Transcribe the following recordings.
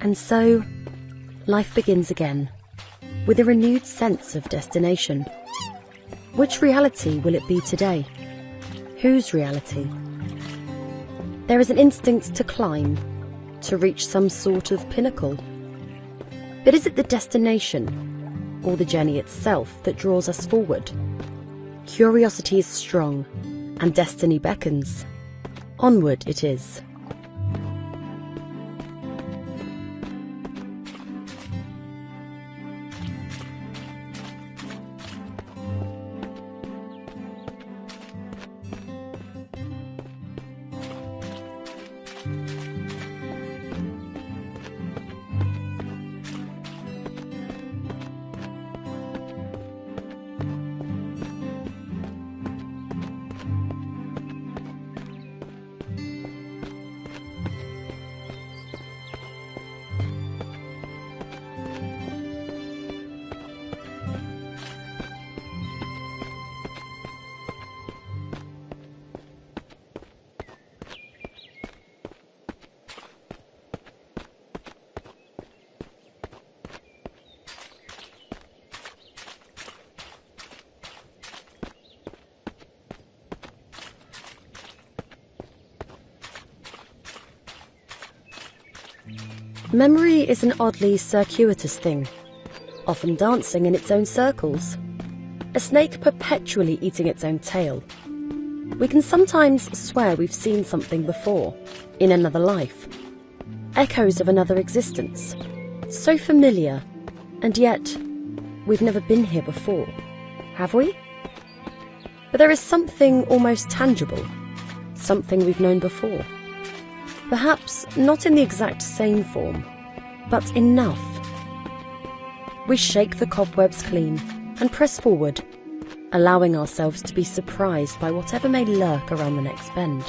And so, life begins again, with a renewed sense of destination. Which reality will it be today? Whose reality? There is an instinct to climb, to reach some sort of pinnacle. But is it the destination, or the journey itself, that draws us forward? Curiosity is strong, and destiny beckons. Onward it is. Memory is an oddly circuitous thing, often dancing in its own circles. A snake perpetually eating its own tail. We can sometimes swear we've seen something before, in another life. Echoes of another existence. So familiar, and yet we've never been here before, have we? But there is something almost tangible, something we've known before. Perhaps not in the exact same form, but enough. We shake the cobwebs clean and press forward, allowing ourselves to be surprised by whatever may lurk around the next bend.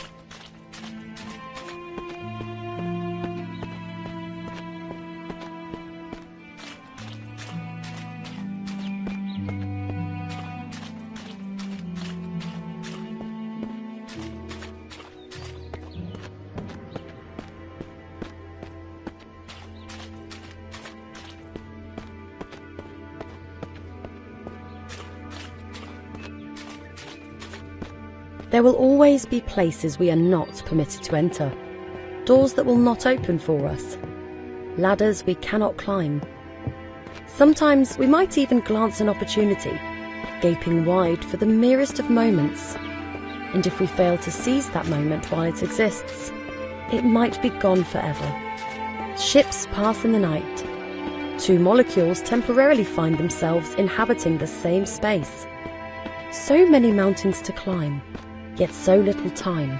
There will always be places we are not permitted to enter, doors that will not open for us, ladders we cannot climb. Sometimes we might even glance an opportunity, gaping wide for the merest of moments, and if we fail to seize that moment while it exists, it might be gone forever. Ships pass in the night. Two molecules temporarily find themselves inhabiting the same space. So many mountains to climb, yet so little time.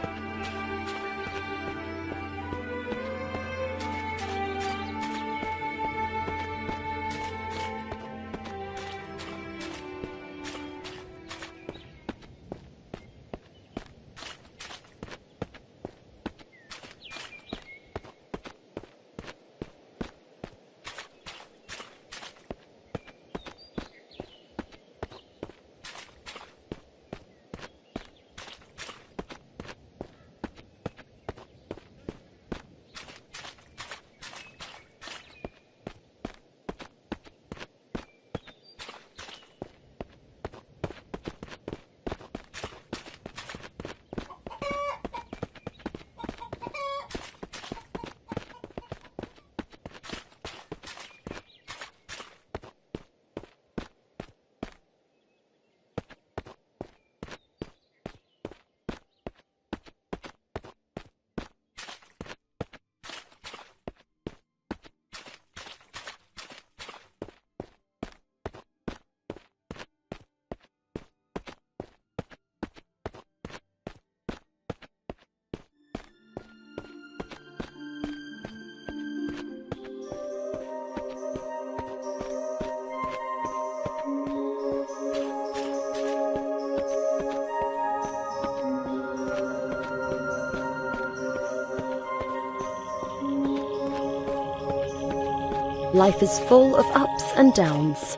Life is full of ups and downs.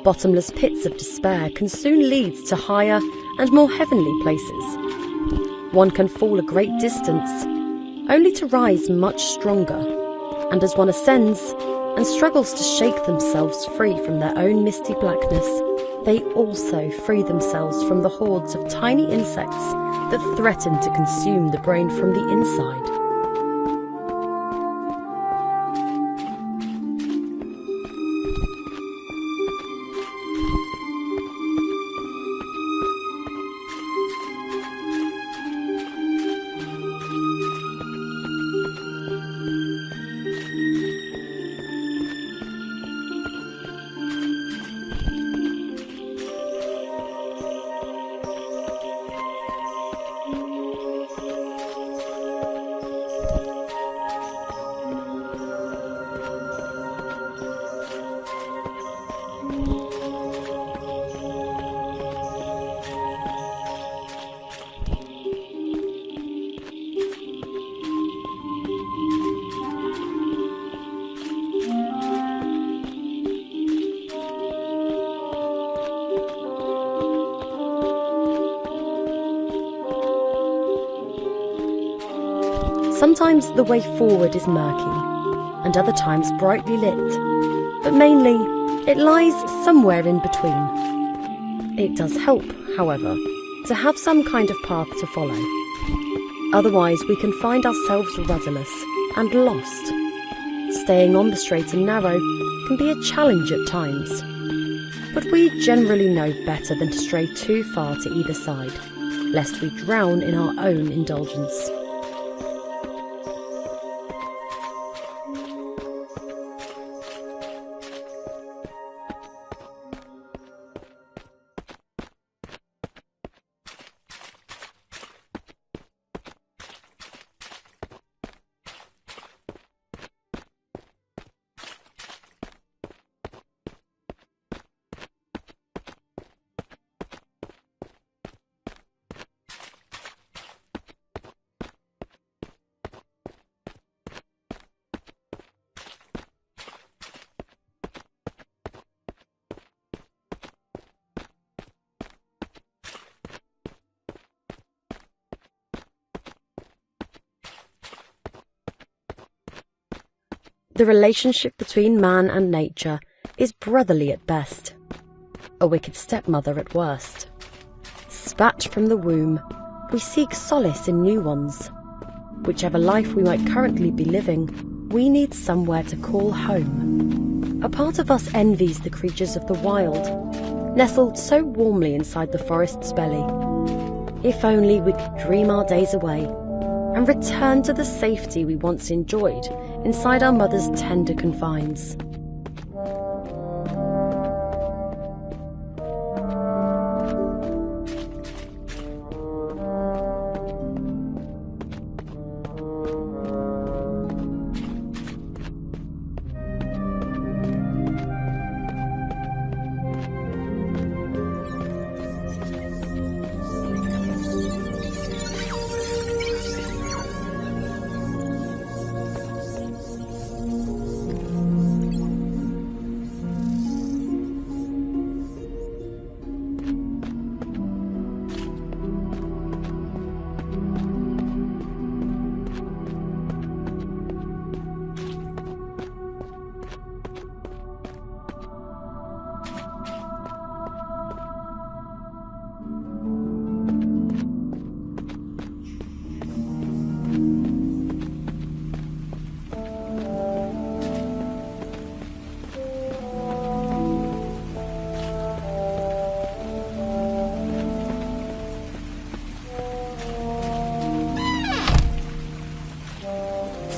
Bottomless pits of despair can soon lead to higher and more heavenly places. One can fall a great distance, only to rise much stronger, And as one ascends and struggles to shake themselves free from their own misty blackness, they also free themselves from the hordes of tiny insects that threaten to consume the brain from the inside. Sometimes the way forward is murky, and other times brightly lit, but mainly it lies somewhere in between. It does help, however, to have some kind of path to follow. Otherwise we can find ourselves rudderless and lost. Staying on the straight and narrow can be a challenge at times, but we generally know better than to stray too far to either side, lest we drown in our own indulgence. The relationship between man and nature is brotherly at best, a wicked stepmother at worst. Spat from the womb, we seek solace in new ones. Whichever life we might currently be living, we need somewhere to call home. A part of us envies the creatures of the wild, nestled so warmly inside the forest's belly. If only we could dream our days away and return to the safety we once enjoyed inside our mother's tender confines.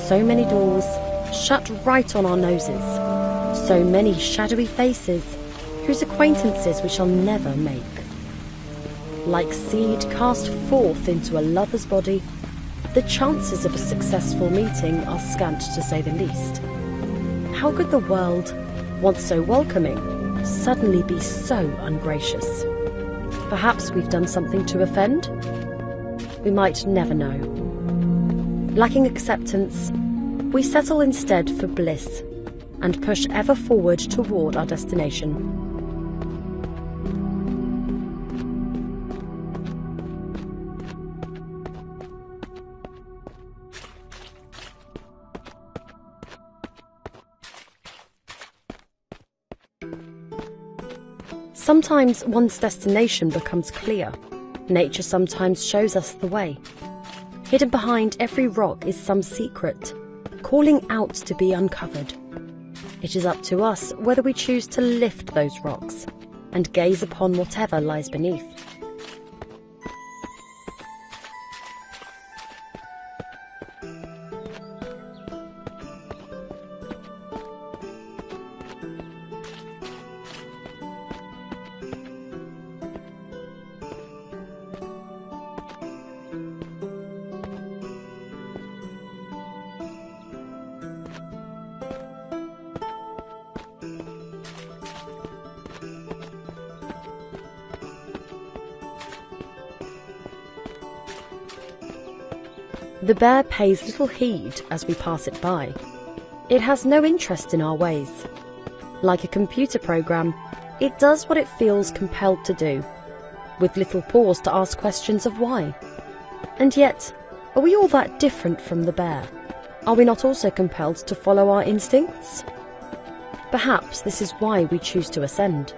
So many doors shut right on our noses, so many shadowy faces whose acquaintances we shall never make. Like seed cast forth into a lover's body, the chances of a successful meeting are scant to say the least. How could the world, once so welcoming, suddenly be so ungracious? Perhaps we've done something to offend? We might never know. Lacking acceptance, we settle instead for bliss and push ever forward toward our destination. Sometimes one's destination becomes clear. Nature sometimes shows us the way. Hidden behind every rock is some secret, calling out to be uncovered. It is up to us whether we choose to lift those rocks and gaze upon whatever lies beneath. The bear pays little heed as we pass it by. It has no interest in our ways. Like a computer program, it does what it feels compelled to do, with little pause to ask questions of why. And yet, are we all that different from the bear? Are we not also compelled to follow our instincts? Perhaps this is why we choose to ascend.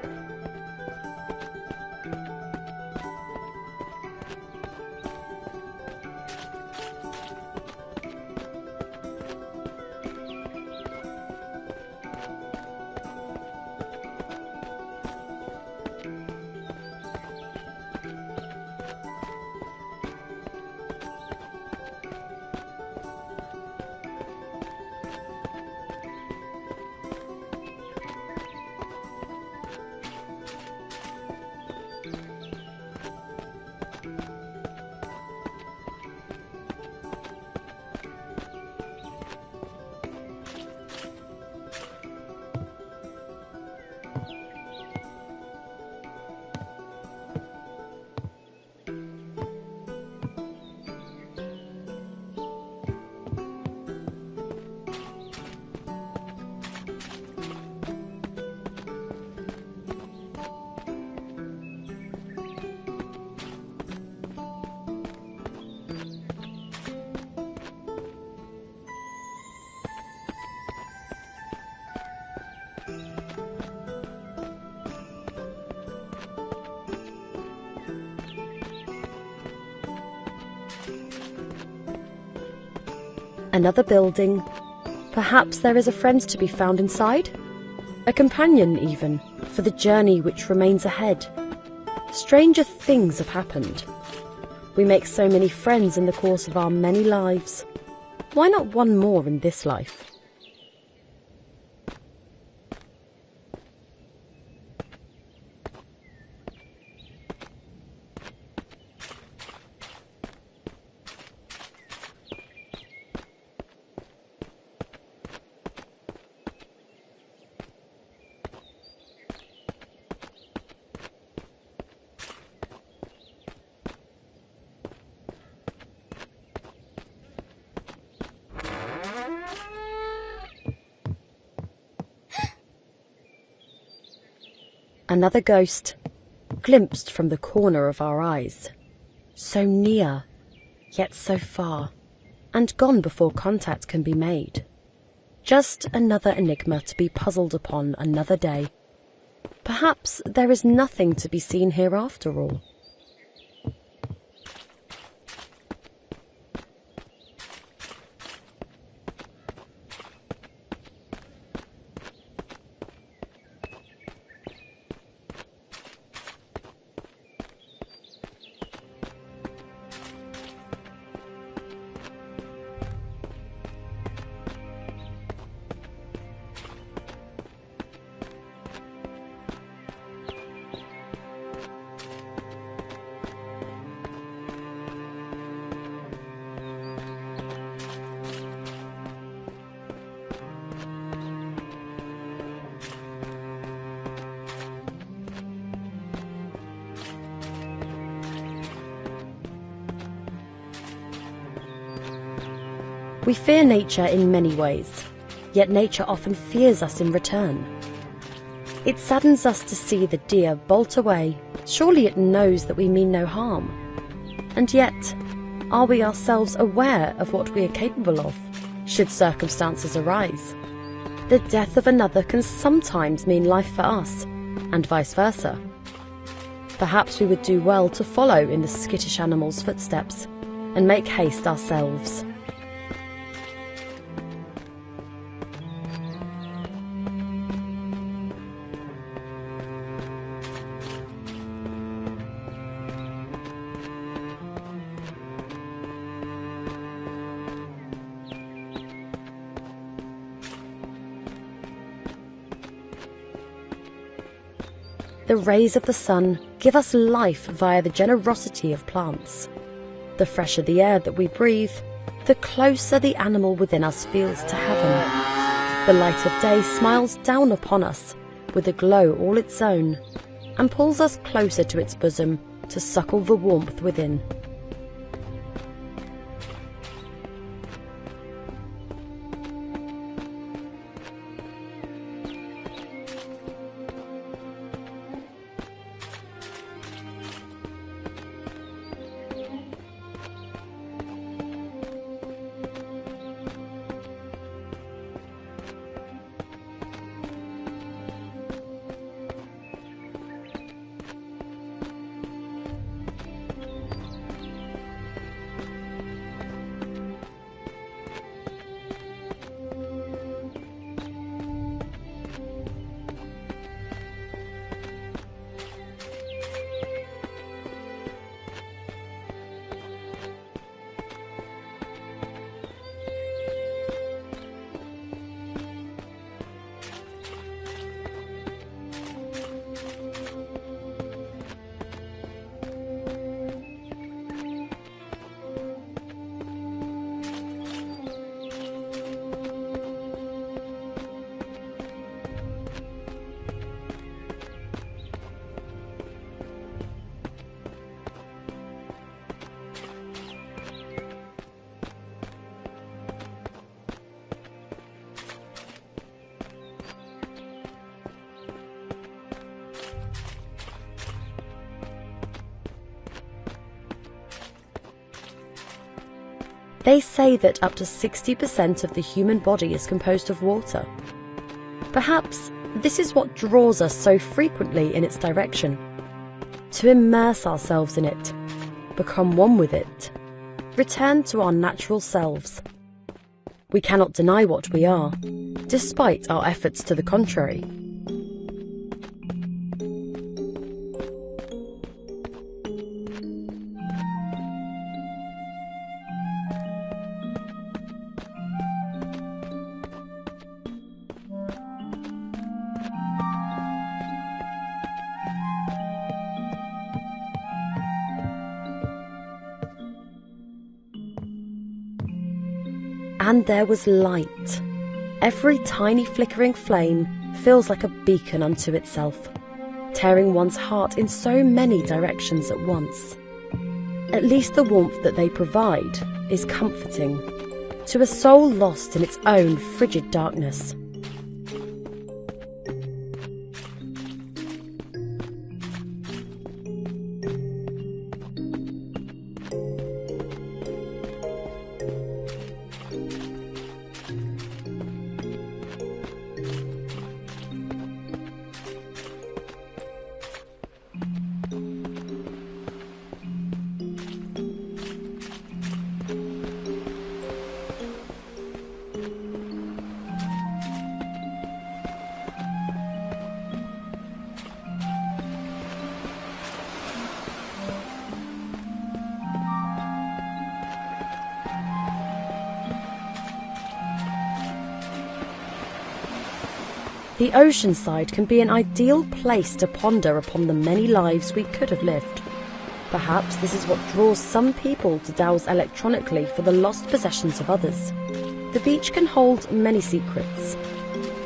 Another building. Perhaps there is a friend to be found inside? A companion, even, for the journey which remains ahead. Stranger things have happened. We make so many friends in the course of our many lives. Why not one more in this life? Another ghost, glimpsed from the corner of our eyes. So near, yet so far, and gone before contact can be made. Just another enigma to be puzzled upon another day. Perhaps there is nothing to be seen here after all. We fear nature in many ways, yet nature often fears us in return. It saddens us to see the deer bolt away. Surely it knows that we mean no harm. And yet, are we ourselves aware of what we are capable of, should circumstances arise? The death of another can sometimes mean life for us, and vice versa. Perhaps we would do well to follow in the skittish animal's footsteps and make haste ourselves. The rays of the sun give us life via the generosity of plants. The fresher the air that we breathe, the closer the animal within us feels to heaven. The light of day smiles down upon us with a glow all its own and pulls us closer to its bosom to suckle the warmth within. They say that up to 60% of the human body is composed of water. Perhaps this is what draws us so frequently in its direction. To immerse ourselves in it, become one with it, return to our natural selves. We cannot deny what we are, despite our efforts to the contrary. And there was light. Every tiny flickering flame feels like a beacon unto itself, tearing one's heart in so many directions at once. At least the warmth that they provide is comforting to a soul lost in its own frigid darkness. The ocean side can be an ideal place to ponder upon the many lives we could have lived. Perhaps this is what draws some people to dowse electronically for the lost possessions of others. The beach can hold many secrets,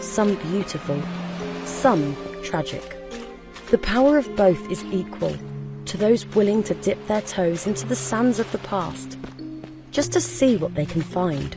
some beautiful, some tragic. The power of both is equal to those willing to dip their toes into the sands of the past, just to see what they can find.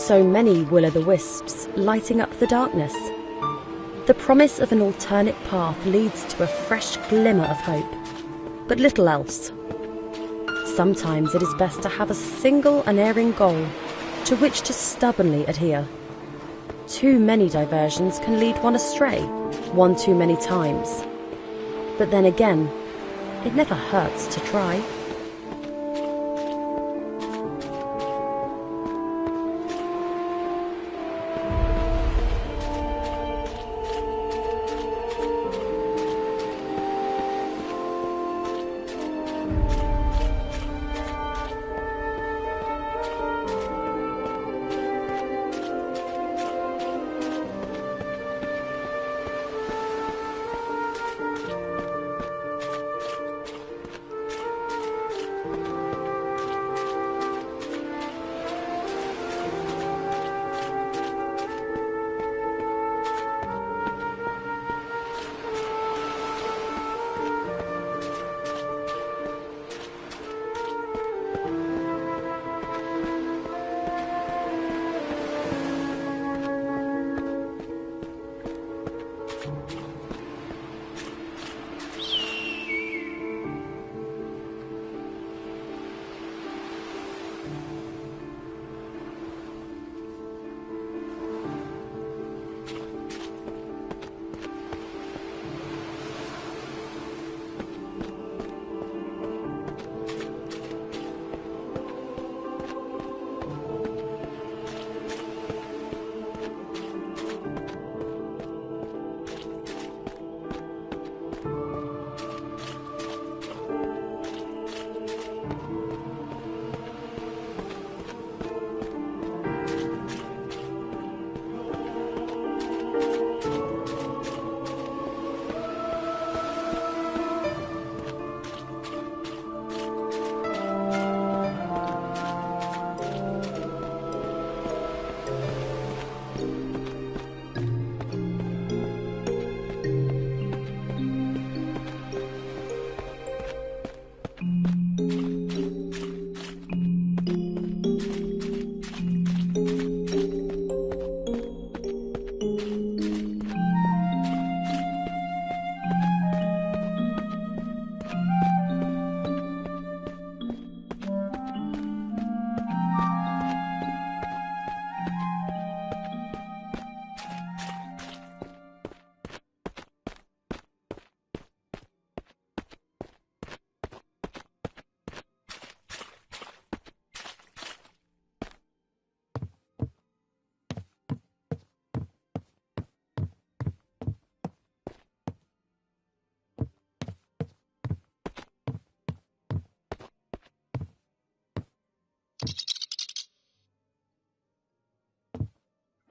So many will-o'-the-wisps lighting up the darkness. The promise of an alternate path leads to a fresh glimmer of hope, but little else. Sometimes it is best to have a single unerring goal to which to stubbornly adhere. Too many diversions can lead one astray, one too many times. But then again, it never hurts to try.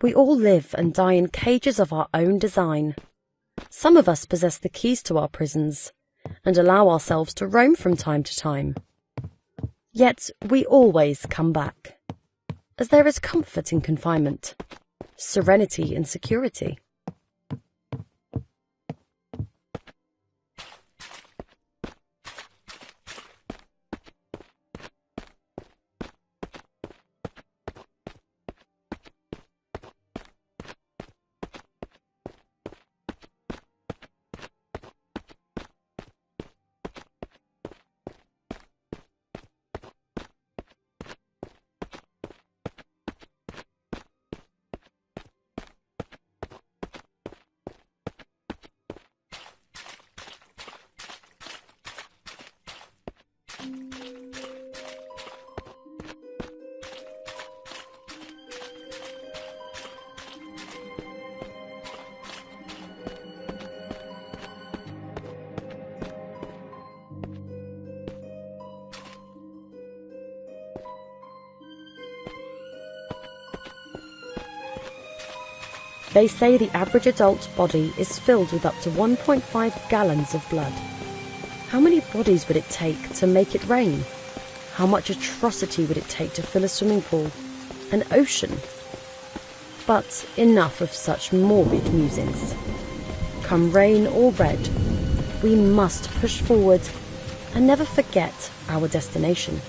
We all live and die in cages of our own design. Some of us possess the keys to our prisons and allow ourselves to roam from time to time. Yet we always come back, as there is comfort in confinement, serenity in security. They say the average adult body is filled with up to 1.5 gallons of blood. How many bodies would it take to make it rain? How much atrocity would it take to fill a swimming pool, an ocean? But enough of such morbid musings. Come rain or red, we must push forward and never forget our destination.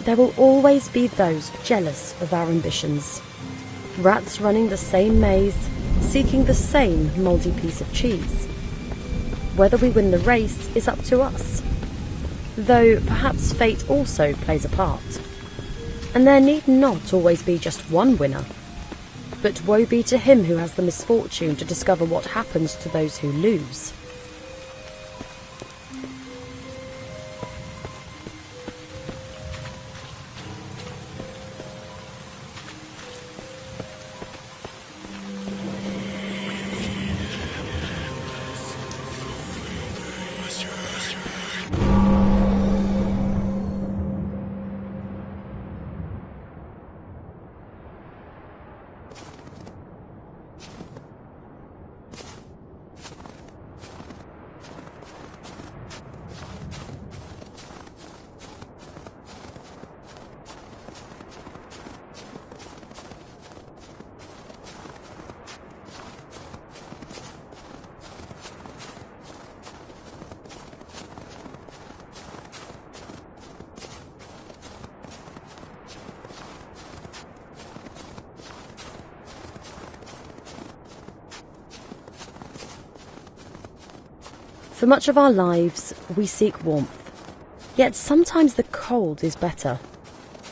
there will always be those jealous of our ambitions. Rats running the same maze, seeking the same mouldy piece of cheese. Whether we win the race is up to us, though perhaps fate also plays a part. And there need not always be just one winner, but woe be to him who has the misfortune to discover what happens to those who lose. For much of our lives, we seek warmth. Yet sometimes the cold is better.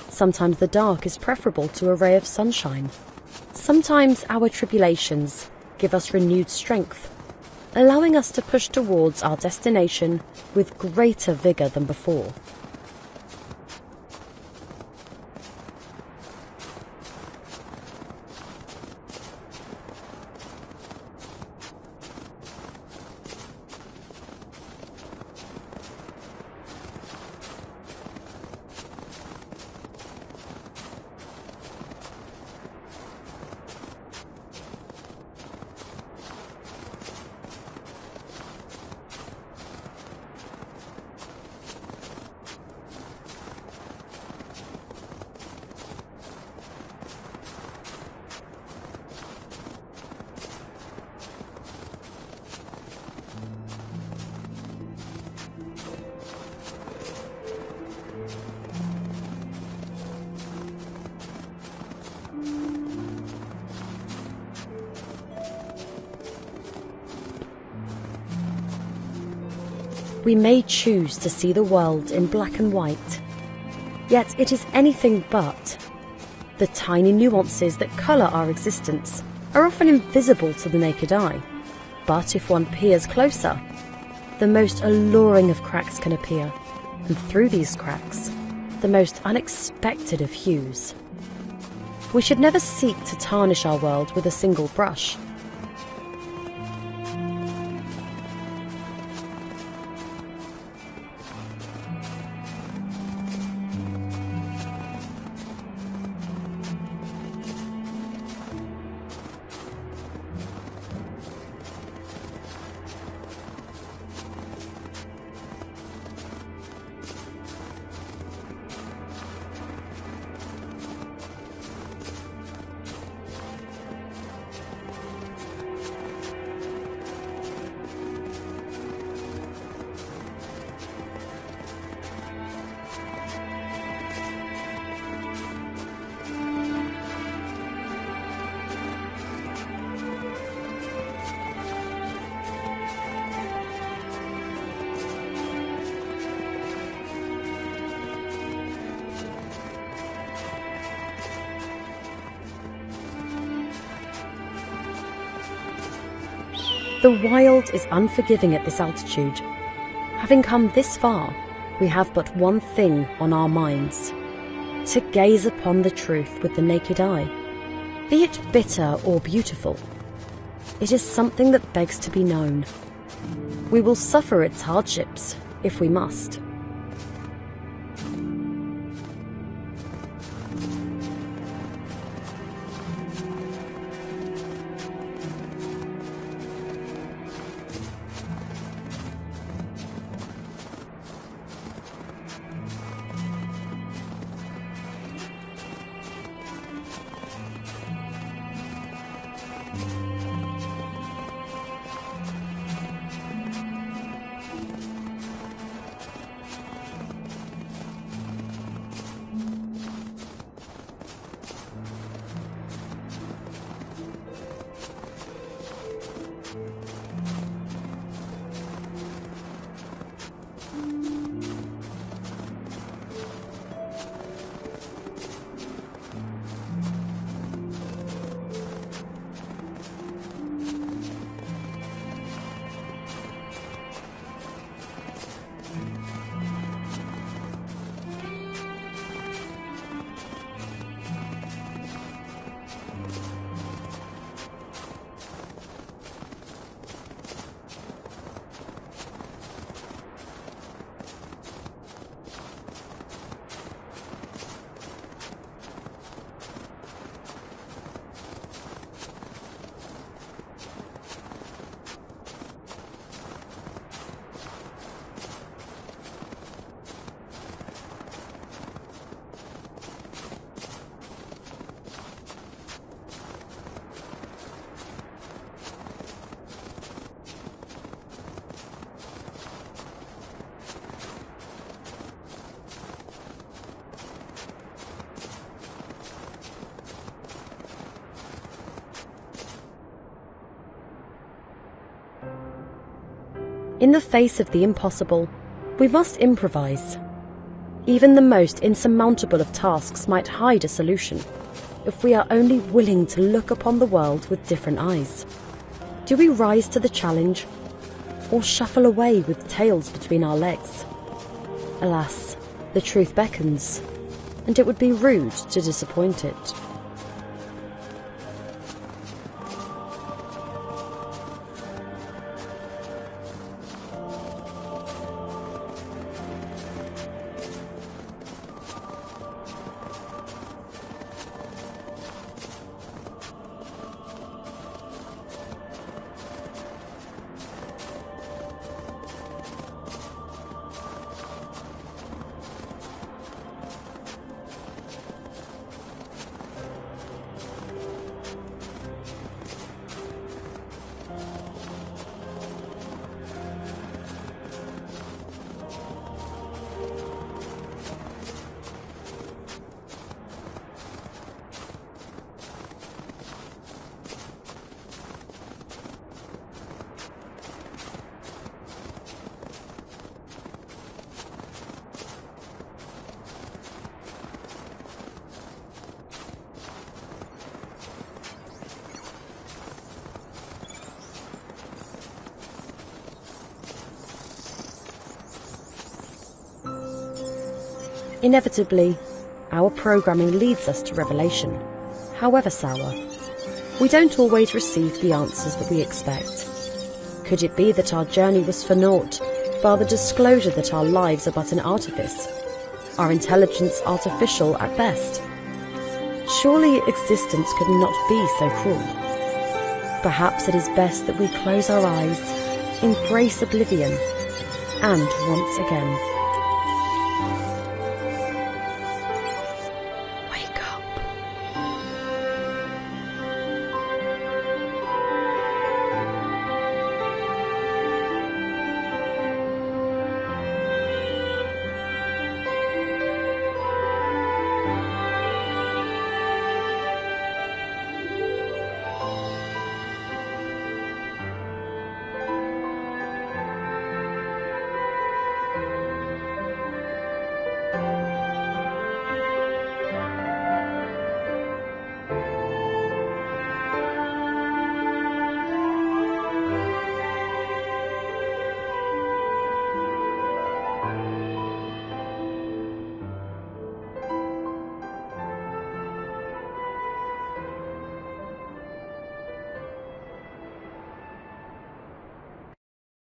Sometimes the dark is preferable to a ray of sunshine. Sometimes our tribulations give us renewed strength, allowing us to push towards our destination with greater vigour than before. We may choose to see the world in black and white, yet it is anything but. The tiny nuances that colour our existence are often invisible to the naked eye, but if one peers closer, the most alluring of cracks can appear, and through these cracks, the most unexpected of hues. We should never seek to tarnish our world with a single brush. The wild is unforgiving at this altitude. Having come this far, we have but one thing on our minds: to gaze upon the truth with the naked eye. Be it bitter or beautiful, it is something that begs to be known. We will suffer its hardships if we must. In the face of the impossible, we must improvise. Even the most insurmountable of tasks might hide a solution, if we are only willing to look upon the world with different eyes. Do we rise to the challenge, or shuffle away with tails between our legs? Alas, the truth beckons, and it would be rude to disappoint it. Inevitably, our programming leads us to revelation, however sour. We don't always receive the answers that we expect. Could it be that our journey was for naught, bar the disclosure that our lives are but an artifice, our intelligence artificial at best? Surely existence could not be so cruel. Perhaps it is best that we close our eyes, embrace oblivion, and once again